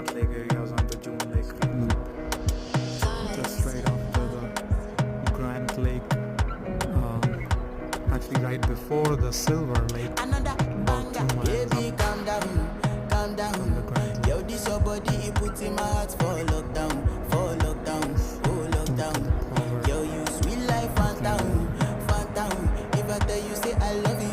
Jannat Lake areas on the June Lake route. Just right after the Grand Lake, actually right before the Silver Lake, Another about 2 miles baby, up calm down, calm down. from the Grand Lake. Yo, this your body, it puts in my heart for lockdown, oh lockdown. Power. Yo, you sweet life, phantom, phantom. If I tell you say I love you,